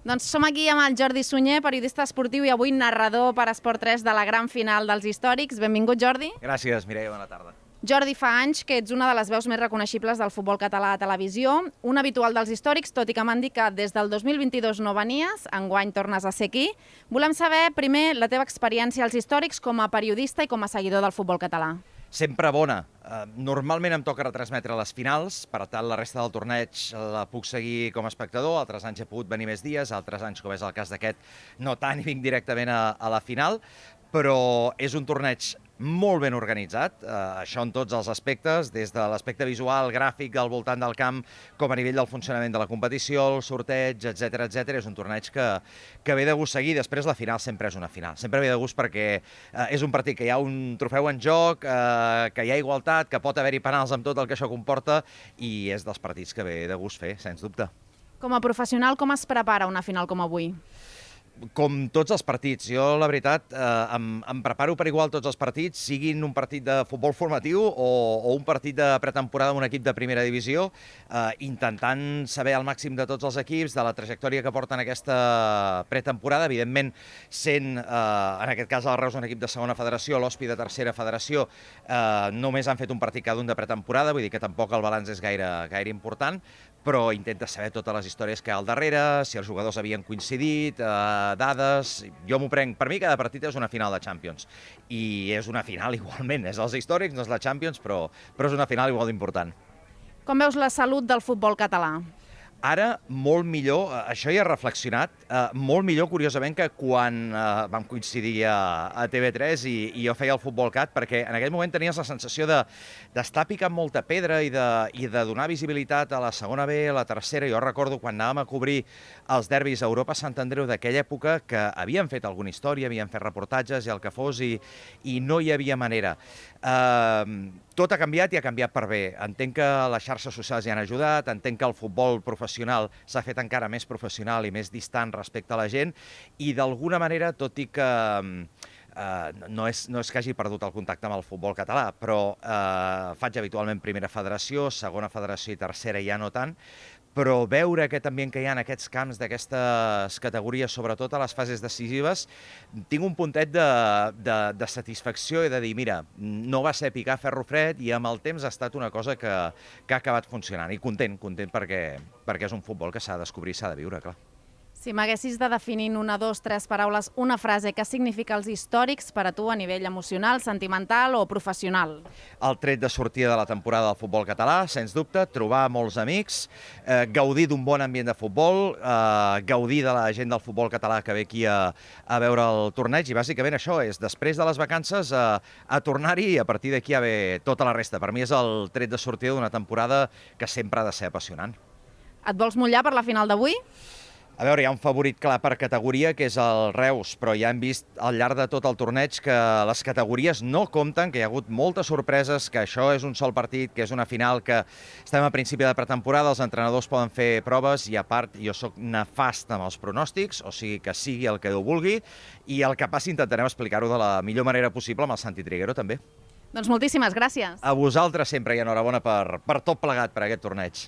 Doncs som aquí amb el Jordi Sunyer, periodista esportiu i avui narrador per Esport 3 de la gran final dels històrics. Benvingut, Jordi. Gràcies, Mireia, bona tarda. Jordi, fa anys que ets una de les veus més reconeixibles del futbol català a televisió, un habitual dels històrics, tot i que m'han dit que des del 2022 no venies, enguany tornes a ser aquí. Volem saber, primer, la teva experiència als històrics com a periodista i com a seguidor del futbol català. Sempre bona. Normalment em toca retransmetre les finals, per tant la resta del torneig la puc seguir com a espectador, altres anys he pogut venir més dies, altres anys, com és el cas d'aquest, no tant i vinc directament a la final, però és un torneig molt ben organitzat, això en tots els aspectes, des de l'aspecte visual, gràfic, al voltant del camp, com a nivell del funcionament de la competició, el sorteig, etc etc. És un torneig que ve de gust seguir. Després la final sempre és una final, sempre ve de gust perquè és un partit que hi ha un trofeu en joc, que hi ha igualtat, que pot haver-hi penals amb tot el que això comporta i és dels partits que ve de gust fer, sens dubte. Com a professional, com es prepara una final com avui? Com tots els partits. Jo, la veritat, em preparo per igual tots els partits, siguin un partit de futbol formatiu o un partit de pretemporada amb un equip de primera divisió, intentant saber al màxim de tots els equips, de la trajectòria que porten aquesta pretemporada, evidentment sent, en aquest cas, el Reus un equip de segona federació, l'Hospi de tercera federació, només han fet un partit cada un de pretemporada, vull dir que tampoc el balanç és gaire important, però intenta saber totes les històries que hi ha al darrere, si els jugadors havien coincidit, dades. Jo m'ho prenc. Per mi cada partit és una final de Champions. I és una final igualment. És els històrics, no és la Champions, però és una final igual d'important. Com veus la salut del futbol català? Ara, molt millor, això hi he reflexionat, molt millor, curiosament, que quan vam coincidir a TV3 i jo feia el Futbolcat, perquè en aquell moment tenies la sensació d'estar picant molta pedra i de donar visibilitat a la segona B, a la tercera. Jo recordo quan anàvem a cobrir els derbis a Europa Sant Andreu d'aquella època que havien fet alguna història, havien fet reportatges i el que fos, i no hi havia manera. Tot ha canviat i ha canviat per bé. Entenc que les xarxes socials hi han ajudat, entenc que el futbol professional s'ha fet encara més professional i més distant respecte a la gent i d'alguna manera, tot i que no és que hagi perdut el contacte amb el futbol català, però faig habitualment primera federació, segona federació i tercera ja no tant, però veure aquest ambient que hi ha en aquests camps d'aquestes categories, sobretot a les fases decisives, tinc un puntet de satisfacció i de dir, mira, no va ser picar ferro fred i amb el temps ha estat una cosa que ha acabat funcionant. I content perquè és un futbol que s'ha de descobrir i s'ha de viure, clar. Si m'haguessis de definir en una, dos, tres paraules, una frase, què significa els històrics per a tu a nivell emocional, sentimental o professional? El tret de sortida de la temporada del futbol català, sens dubte, trobar molts amics, gaudir d'un bon ambient de futbol, gaudir de la gent del futbol català que ve aquí a veure el torneig i bàsicament això és, després de les vacances, a tornar-hi i a partir d'aquí a ve tota la resta. Per mi és el tret de sortida d'una temporada que sempre ha de ser apassionant. Et vols mullar per la final d'avui? A veure, hi ha un favorit clar per categoria, que és el Reus, però ja hem vist al llarg de tot el torneig que les categories no compten, que hi ha hagut moltes sorpreses, que això és un sol partit, que és una final, que estem a principi de pretemporada, els entrenadors poden fer proves i, a part, jo sóc nefast amb els pronòstics, o sigui que sigui el que Déu vulgui, i el que passi intentarem explicar-ho de la millor manera possible amb el Santi Triguero, també. Doncs moltíssimes gràcies. A vosaltres sempre i enhorabona per tot plegat, per aquest torneig.